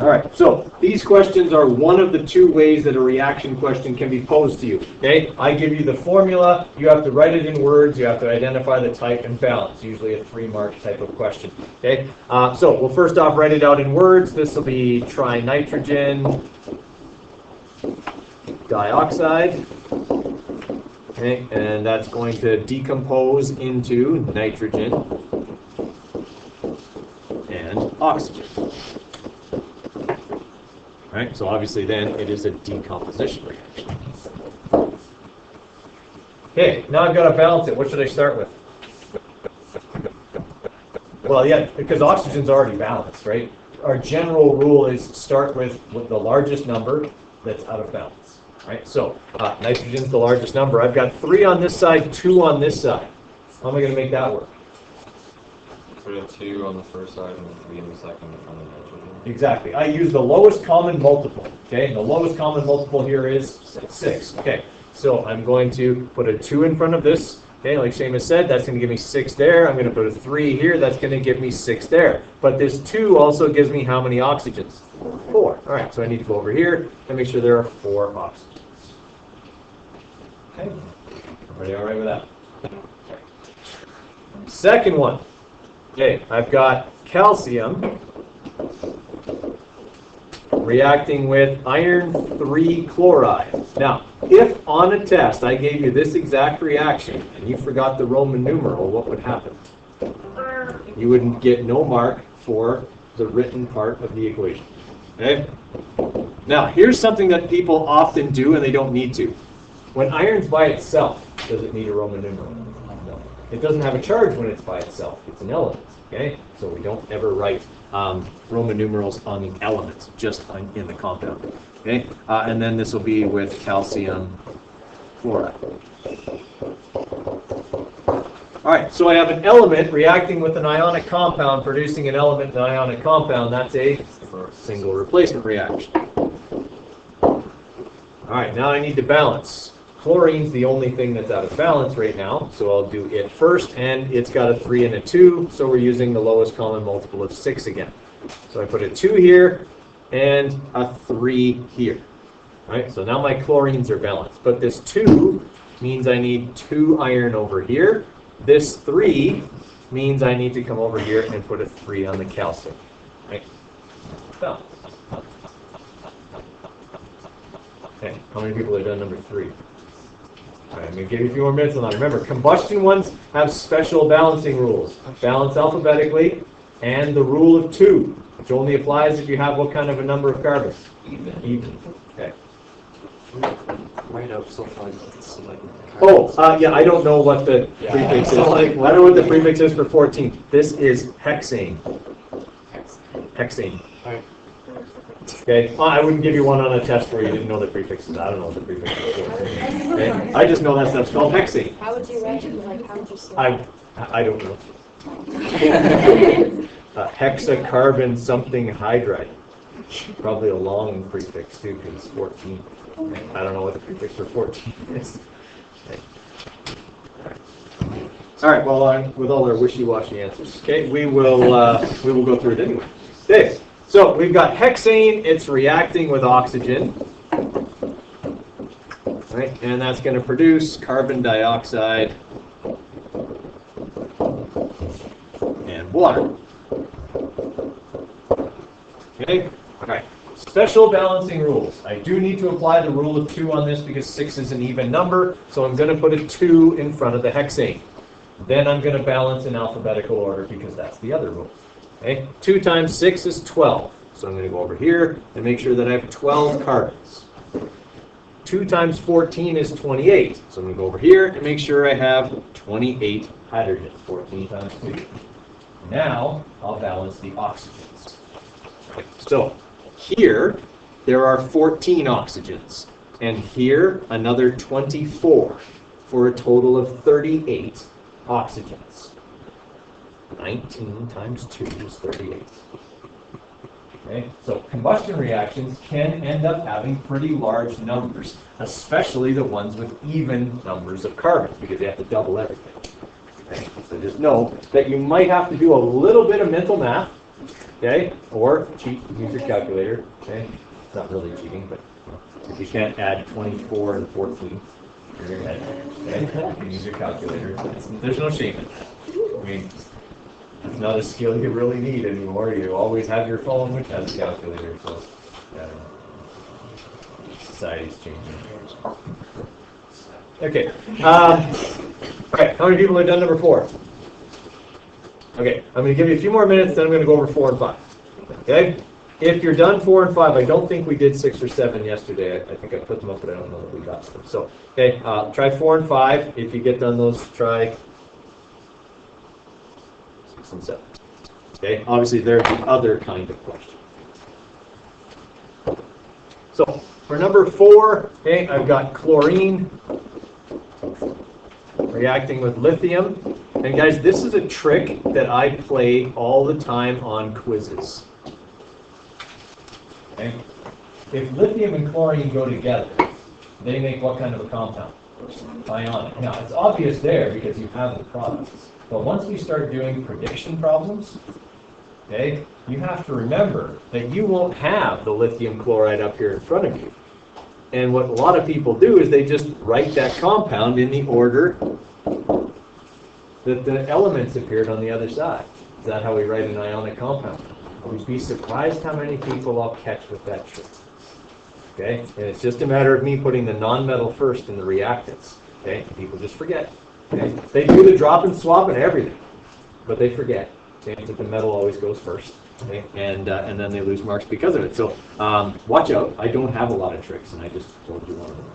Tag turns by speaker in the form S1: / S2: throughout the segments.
S1: All right, so these questions are one of the two ways that a reaction question can be posed to you. Okay, I give you the formula, you have to write it in words, you have to identify the type and balance, usually a 3-mark type of question. Okay, so we'll first off write it out in words. This will be trinitrogen dioxide. Okay, and that's going to decompose into nitrogen and oxygen. Right, so obviously then it is a decomposition reaction. Okay, now I've got to balance it. What should I start with? Well, yeah, because oxygen's already balanced, right? Our general rule is start with the largest number that's out of balance. Right, so nitrogen's the largest number. I've got 3 on this side, 2 on this side. How am I going to make that work?
S2: Put a 2 on the first side and a 3 on the second in front of nitrogen.
S1: Exactly. I use the lowest common multiple. Okay, and the lowest common multiple here is 6. Okay, so I'm going to put a 2 in front of this. Okay, like Seamus said, that's going to give me 6 there. I'm going to put a 3 here. That's going to give me 6 there. But this 2 also gives me how many oxygens? 4. All right, so I need to go over here and make sure there are 4 oxygens. Okay, everybody all right with that? Second one. Okay, I've got calcium reacting with iron 3 chloride. Now, if on a test I gave you this exact reaction and you forgot the Roman numeral, what would happen? You wouldn't get no mark for the written part of the equation. Okay? Now, here's something that people often do and they don't need to. When iron's by itself, does it need a Roman numeral? No. It doesn't have a charge when it's by itself. It's an element. Okay? So we don't ever write Roman numerals on the elements, just in the compound. Okay? And then this will be with calcium chloride. All right, so I have an element reacting with an ionic compound, producing an element in an ionic compound. That's a single replacement reaction. All right, now I need to balance. Chlorine's the only thing that's out of balance right now, so I'll do it first, and it's got a 3 and a 2, so we're using the lowest common multiple of 6 again. So I put a 2 here and a 3 here. All right, so now my chlorines are balanced, but this 2 means I need 2 iron over here. This 3 means I need to come over here and put a 3 on the calcium. Right? So, okay, how many people have done number 3? All right, I'm going to give you a few more minutes on that. Remember, combustion ones have special balancing rules. Balance alphabetically, and the rule of 2, which only applies if you have what kind of a number of carbons? Even. Okay.
S3: Right out so far.
S1: Yeah, I don't know what the prefix is. I don't know what the prefix is for 14. This is hexane. Hexane. Okay, I wouldn't give you one on a test where you didn't know the prefixes. I don't know what the prefix is. Okay? I just know that stuff's called hexane.
S4: How would you write it? Like, how would you say
S1: I don't know. Hexacarbon something hydride. Probably a long prefix too, because it's 14. Okay? I don't know what the prefix for 14 is. Okay. All right. Well, with all our wishy-washy answers, okay, we will go through it anyway. Okay. So we've got hexane. It's reacting with oxygen, right? And that's going to produce carbon dioxide and water. Okay. All right. Special balancing rules. I do need to apply the rule of 2 on this because 6 is an even number, so I'm going to put a 2 in front of the hexane. Then I'm going to balance in alphabetical order because that's the other rule. Okay? 2 times 6 is 12. So I'm going to go over here and make sure that I have 12 carbons. 2 times 14 is 28. So I'm going to go over here and make sure I have 28 hydrogens. 14 times 2. Now I'll balance the oxygens. Okay, so here there are 14 oxygens. And here another 24 for a total of 38 oxygens. 19 times 2 is 38. Okay, so combustion reactions can end up having pretty large numbers, especially the ones with even numbers of carbons, because they have to double everything. Okay, so just know that you might have to do a little bit of mental math, okay? Or cheat, use your calculator, okay? It's not really cheating, but if you can't add 24 and 14 in your head, okay? You can use your calculator. There's no shame in that. I mean, it's not a skill you really need anymore. You always have your phone which has a calculator, so I don't know. Society's changing. Okay. All right, how many people have done number 4? Okay, I'm going to give you a few more minutes, then I'm going to go over 4 and 5. Okay? If you're done 4 and 5, I don't think we did 6 or 7 yesterday. I think I put them up, but I don't know if we got them. So, okay, try 4 and 5. If you get done those, try 6 and 7. Okay, obviously there's the other kind of question. So, for number 4, okay, I've got chlorine reacting with lithium. And guys, this is a trick that I play all the time on quizzes. Okay? If lithium and chlorine go together, they make what kind of a compound? Ionic. Now, it's obvious there because you have the products. But once we start doing prediction problems, okay, you have to remember that you won't have the lithium chloride up here in front of you. And what a lot of people do is they just write that compound in the order that the elements appeared on the other side. Is that how we write an ionic compound? You'd be surprised how many people I'll catch with that trick. Okay? And it's just a matter of me putting the non-metal first in the reactants. Okay? People just forget. Okay? They do the drop and swap and everything, but they forget. Okay? That the metal always goes first. Okay? And then they lose marks because of it. So watch out. I don't have a lot of tricks, and I just told you one of them.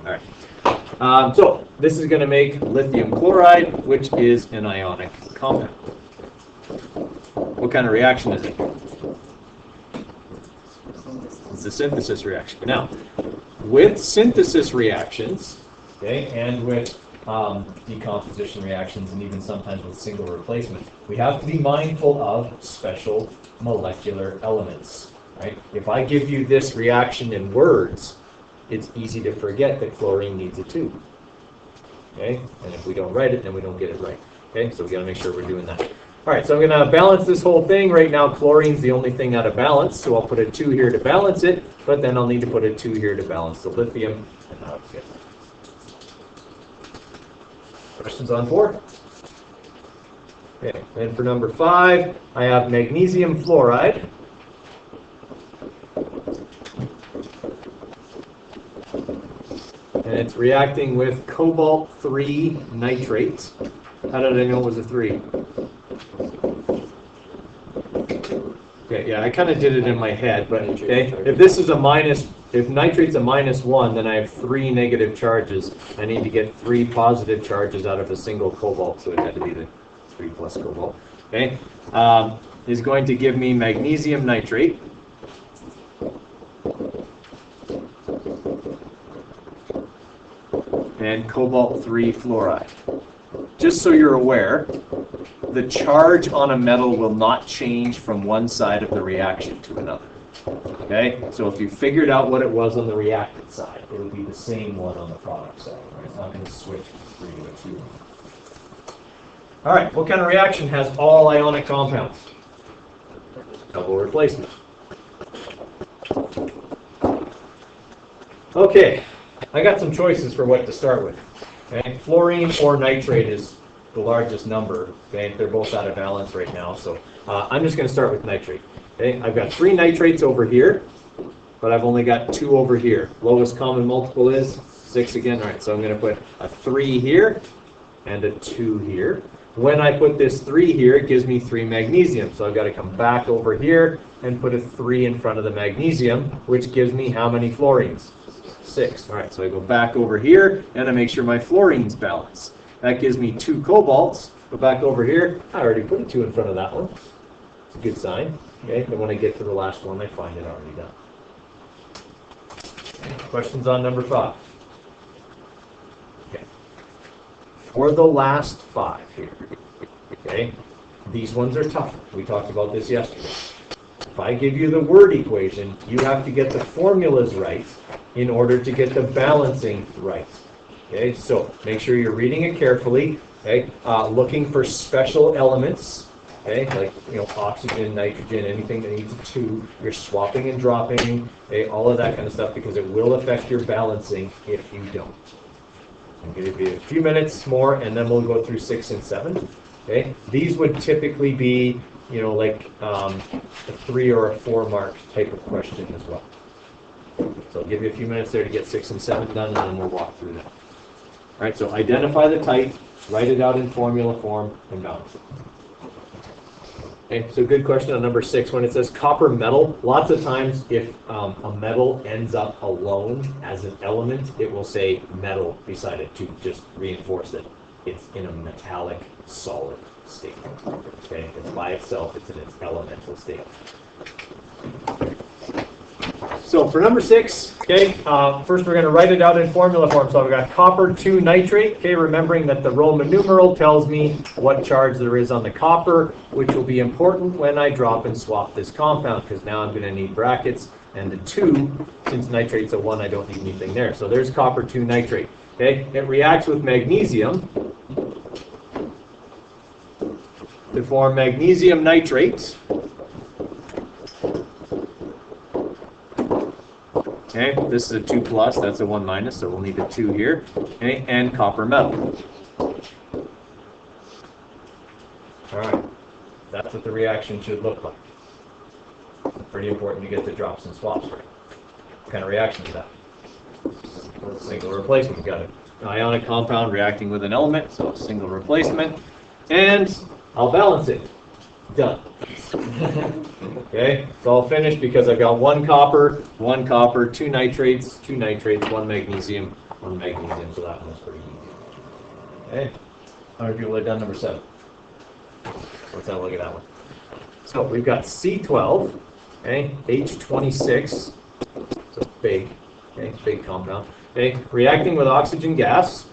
S1: All right. So this is going to make lithium chloride, which is an ionic compound. What kind of reaction is it? It's a synthesis reaction. Now, with synthesis reactions, okay, and with decomposition reactions, and even sometimes with single replacement, we have to be mindful of special molecular elements. Right? If I give you this reaction in words, it's easy to forget that chlorine needs a tube. Okay? And if we don't write it, then we don't get it right. Okay? So we got to make sure we're doing that. All right, so I'm going to balance this whole thing. Right now, chlorine's the only thing out of balance, so I'll put a 2 here to balance it, but then I'll need to put a 2 here to balance the lithium. And now it's good. Questions on 4? Okay, and for number 5, I have magnesium fluoride. And it's reacting with cobalt-3 nitrate. How did I know it was a 3? Okay, yeah, I kind of did it in my head, but okay, if this is a minus, if nitrate's a -1, then I have 3 negative charges. I need to get 3 positive charges out of a single cobalt, so it had to be the 3 plus cobalt. Okay, is going to give me magnesium nitrate. And cobalt-3 fluoride. Just so you're aware, the charge on a metal will not change from one side of the reaction to another. Okay? So if you figured out what it was on the reactant side, it would be the same one on the product side. Right? It's not going to switch from 3 to a 2. All right, what kind of reaction has all ionic compounds? Double replacement. Okay. I got some choices for what to start with. Okay? Fluorine or nitrate is the largest number. Okay? They're both out of balance right now, so I'm just going to start with nitrate. Okay? I've got 3 nitrates over here, but I've only got 2 over here. Lowest common multiple is 6 again. All right, so I'm going to put a 3 here and a 2 here. When I put this 3 here, it gives me 3 magnesium. So I've got to come back over here and put a 3 in front of the magnesium, which gives me how many fluorines? 6. All right, so I go back over here, and I make sure my fluorines balance. That gives me 2 cobalts. Go back over here. I already put a 2 in front of that one. It's a good sign. Okay, and when I get to the last one, I find it already done. Questions on number 5? Okay. For the last 5 here, okay, these ones are tough. We talked about this yesterday. If I give you the word equation, you have to get the formulas right in order to get the balancing right. Okay, so make sure you're reading it carefully. Okay, looking for special elements. Okay, like, oxygen, nitrogen, anything that needs a 2, you're swapping and dropping, okay, all of that kind of stuff, because it will affect your balancing if you don't. I'm going to give you a few minutes more, and then we'll go through 6 and 7. Okay, these would typically be, like a 3 or a 4 mark type of question as well. So I'll give you a few minutes there to get 6 and 7 done, and then we'll walk through that. All right, so identify the type, write it out in formula form, and balance it. Okay, so good question on number 6. When it says copper metal, lots of times if a metal ends up alone as an element, it will say metal beside it to just reinforce that it's in a metallic solid state. Okay, it's by itself, it's in its elemental state. So for number 6, okay, first we're going to write it out in formula form. So I've got copper 2 nitrate, okay, remembering that the Roman numeral tells me what charge there is on the copper, which will be important when I drop and swap this compound, because now I'm going to need brackets, and the 2, since nitrate's a 1, I don't need anything there. So there's copper 2 nitrate, okay. It reacts with magnesium to form magnesium nitrate. Okay, this is a 2 plus, that's a 1 minus, so we'll need a 2 here. Okay, and copper metal. All right, that's what the reaction should look like. Pretty important to get the drops and swaps right. What kind of reaction is that? Single replacement. We've got an ionic compound reacting with an element, so a single replacement. And I'll balance it. Done. Okay, it's all finished because I've got 1 copper, 2 nitrates, 1 magnesium, so that one's pretty easy. Okay, how many people have done number 7? Let's have a look at that one. So we've got C12, okay, H26, so it's big, okay, big compound, okay, reacting with oxygen gas,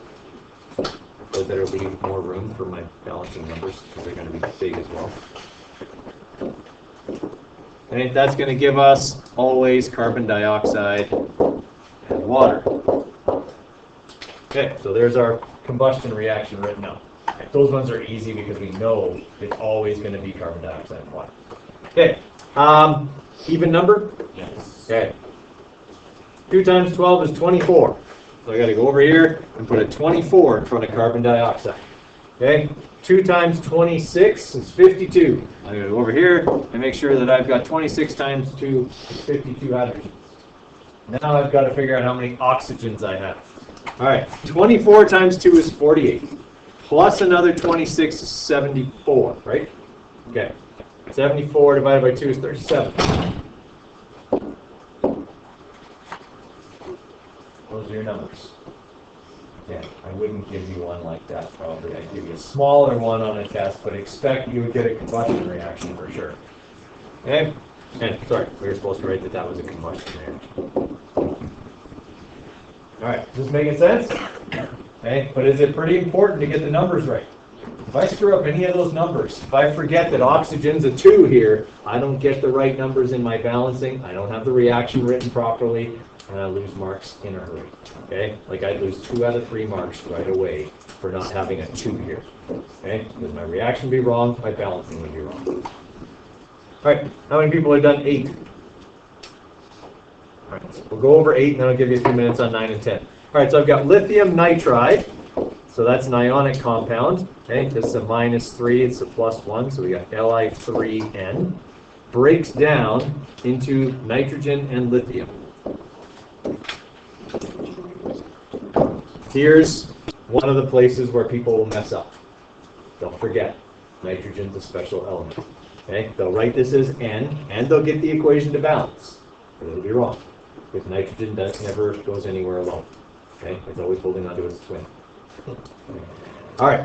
S1: so there'll be more room for my balancing numbers because they're going to be big as well. Okay, that's going to give us always carbon dioxide and water. Okay, so there's our combustion reaction written out. Okay, those ones are easy because we know it's always going to be carbon dioxide and water. Okay, even number?
S2: Yes.
S1: Okay. 2 times 12 is 24. So I got to go over here and put a 24 in front of carbon dioxide. Okay, 2 times 26 is 52. I got to go over here and make sure that I've got 26 times 2 is 52 hydrogens. Now I've got to figure out how many oxygens I have. All right, 24 times 2 is 48. Plus another 26 is 74, right? Okay, 74 divided by 2 is 37. Those are your numbers. Yeah, I wouldn't give you one like that probably. I'd give you a smaller one on a test, but expect you would get a combustion reaction for sure. Okay? And sorry, we were supposed to write that that was a combustion reaction. Alright, is this making sense? Okay, but is it pretty important to get the numbers right? If I screw up any of those numbers, if I forget that oxygen's a 2 here, I don't get the right numbers in my balancing, I don't have the reaction written properly, and I lose marks in a hurry. Okay? Like I'd lose 2 out of 3 marks right away for not having a 2 here. Okay? Because my reaction would be wrong, my balancing would be wrong. Alright, how many people have done 8? Alright, so we'll go over 8 and then I'll give you a few minutes on 9 and 10. Alright, so I've got lithium nitride. So that's an ionic compound. Okay, this is a -3, it's a +1, so we got Li3N. Breaks down into nitrogen and lithium. Here's one of the places where people will mess up. Don't forget, nitrogen's a special element. Okay, they'll write this as N, and they'll get the equation to balance. But it'll be wrong, because nitrogen never goes anywhere alone. Okay, it's always holding onto its twin. All right,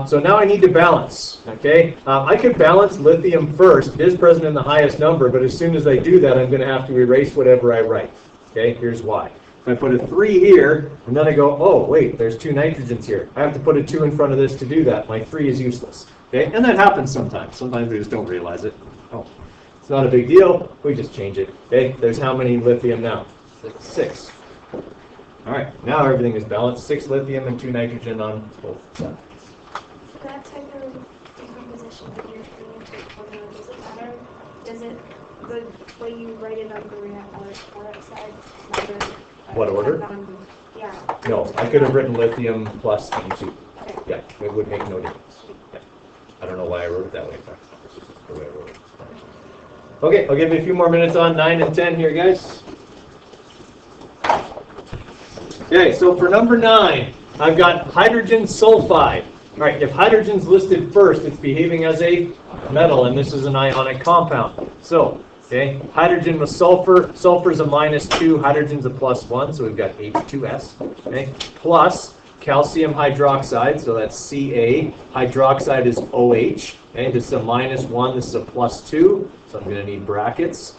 S1: so now I need to balance. Okay, I could balance lithium first. It is present in the highest number, but as soon as I do that, I'm going to have to erase whatever I write. Okay, here's why. If I put a 3 here, and then I go, oh, wait, there's 2 nitrogens here. I have to put a 2 in front of this to do that. My 3 is useless. Okay, and that happens sometimes. Sometimes we just don't realize it. Oh, it's not a big deal. We just change it. Okay, there's how many lithium now? 6. All right, now everything is balanced. 6 lithium and 2 nitrogen on both sides.
S4: That type of decomposition that you're the way you write it on the react side?
S1: What order?
S4: Yeah.
S1: No, I could have written lithium plus E2.
S4: Okay.
S1: Yeah, it would make no difference. Yeah. I don't know why I wrote it that way, but it's just the way I wrote it. Okay, I'll give you a few more minutes on 9 and 10 here, guys. Okay, so for number 9, I've got hydrogen sulfide. All right, if hydrogen's listed first, it's behaving as a metal, and this is an ionic compound. So, okay, hydrogen with sulfur. Sulfur's a -2, hydrogen's a +1, so we've got H2S. Okay, plus calcium hydroxide, so that's Ca. Hydroxide is OH. Okay, this is a -1, this is a +2, so I'm going to need brackets.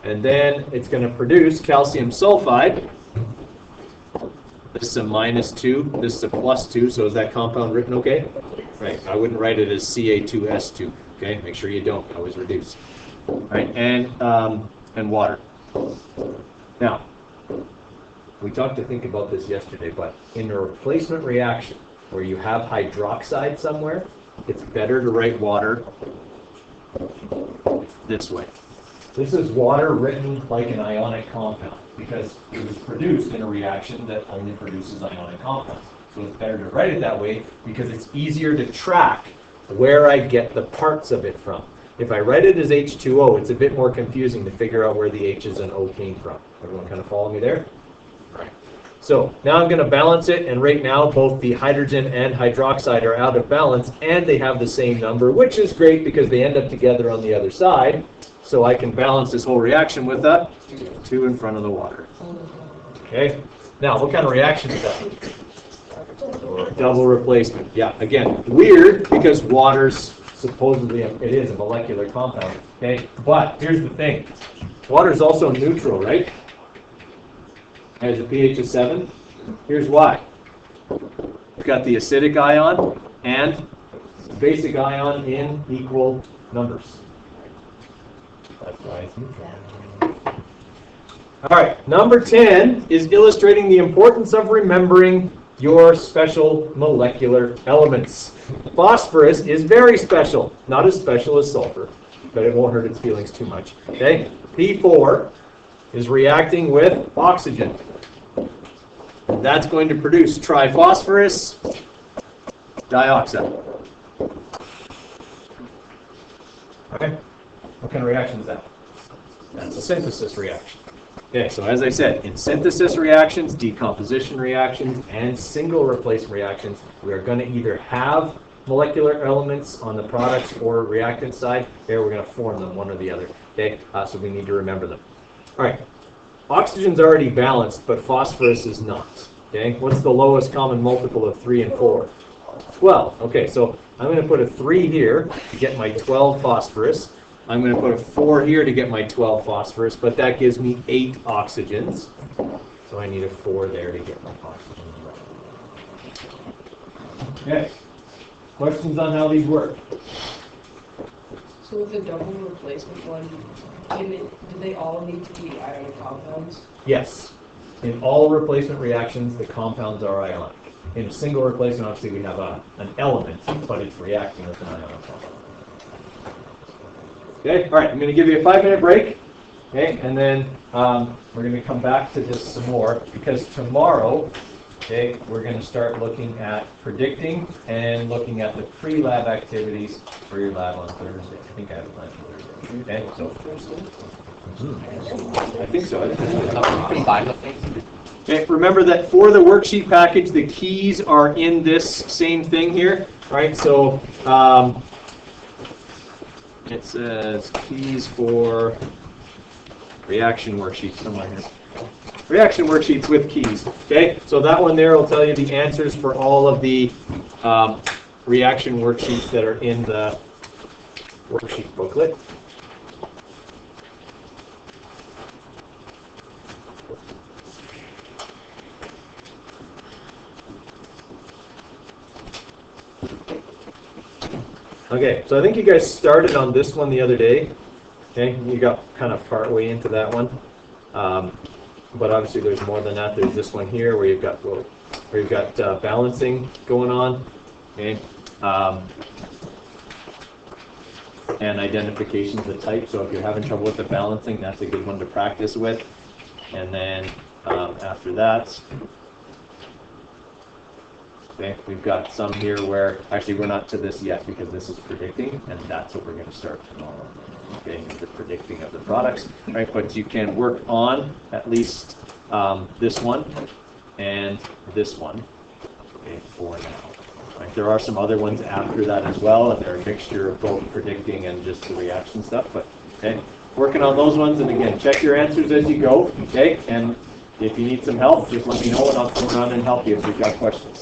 S1: And then it's going to produce calcium sulfide. This is a -2, this is a +2, so is that compound written okay? Right, I wouldn't write it as Ca2S2, okay? Make sure you don't, always reduce. All right, and water. Now, we talked to think about this yesterday, but in a replacement reaction where you have hydroxide somewhere, it's better to write water this way. This is water written like an ionic compound because it was produced in a reaction that only produces ionic compounds. So it's better to write it that way because it's easier to track where I get the parts of it from. If I write it as H2O, it's a bit more confusing to figure out where the H's and O came from. Everyone kind of follow me there? All right. So now I'm going to balance it, and right now both the hydrogen and hydroxide are out of balance, and they have the same number, which is great because they end up together on the other side. So I can balance this whole reaction with a 2 in front of the water. Okay. Now, what kind of reaction is that? Double replacement. Yeah. Again, weird because water's supposedly it is a molecular compound. Okay. But here's the thing: water is also neutral, right? It has a pH of 7. Here's why. We've got the acidic ion and the basic ion in equal numbers. That's why it's neutral. All right, number 10 is illustrating the importance of remembering your special molecular elements. Phosphorus is very special, not as special as sulfur, but it won't hurt its feelings too much. Okay, P4 is reacting with oxygen. And that's going to produce triphosphorus dioxide. Okay. What kind of reaction is that? That's a synthesis reaction. Okay, so as I said, in synthesis reactions, decomposition reactions, and single replacement reactions, we are going to either have molecular elements on the products or reactant side, or we're going to form them, one or the other. Okay, so we need to remember them. All right, oxygen's already balanced, but phosphorus is not. Okay, what's the lowest common multiple of 3 and 4? 12. Okay, so I'm going to put a 3 here to get my 12 phosphorus. I'm going to put a 4 here to get my 12 phosphorus, but that gives me 8 oxygens. So I need a 4 there to get my oxygen. Okay. Questions on how these work?
S5: So with the double replacement one, do they all need to be ionic compounds?
S1: Yes. In all replacement reactions, the compounds are ionic. In a single replacement, obviously, we have an element, but it's reacting with an ionic compound. Okay, all right, I'm going to give you a 5-minute break, okay, and then we're going to come back to this some more, because tomorrow, okay, we're going to start looking at predicting and looking at the pre-lab activities for your lab on Thursday. I think I have a plan for Thursday. Okay, so. I think so. Okay, remember that for the worksheet package, the keys are in this same thing here, right? So it says keys for reaction worksheets somewhere here. Reaction worksheets with keys. Okay, so that one there will tell you the answers for all of the reaction worksheets that are in the worksheet booklet. Okay, so I think you guys started on this one the other day. Okay, you got kind of part way into that one, but obviously there's more than that. There's this one here where you've got balancing going on. Okay, and identification of the type. So if you're having trouble with the balancing, that's a good one to practice with. And then after that, okay, we've got some here where, actually we're not to this yet because this is predicting, and that's what we're going to start tomorrow. Okay, is the predicting of the products, right? But you can work on at least this one and this one, okay, for now. Right, there are some other ones after that as well, and they're a mixture of both predicting and just the reaction stuff, but okay, working on those ones, and again, check your answers as you go, okay? And if you need some help, just let me know and I'll come around and help you if you've got questions.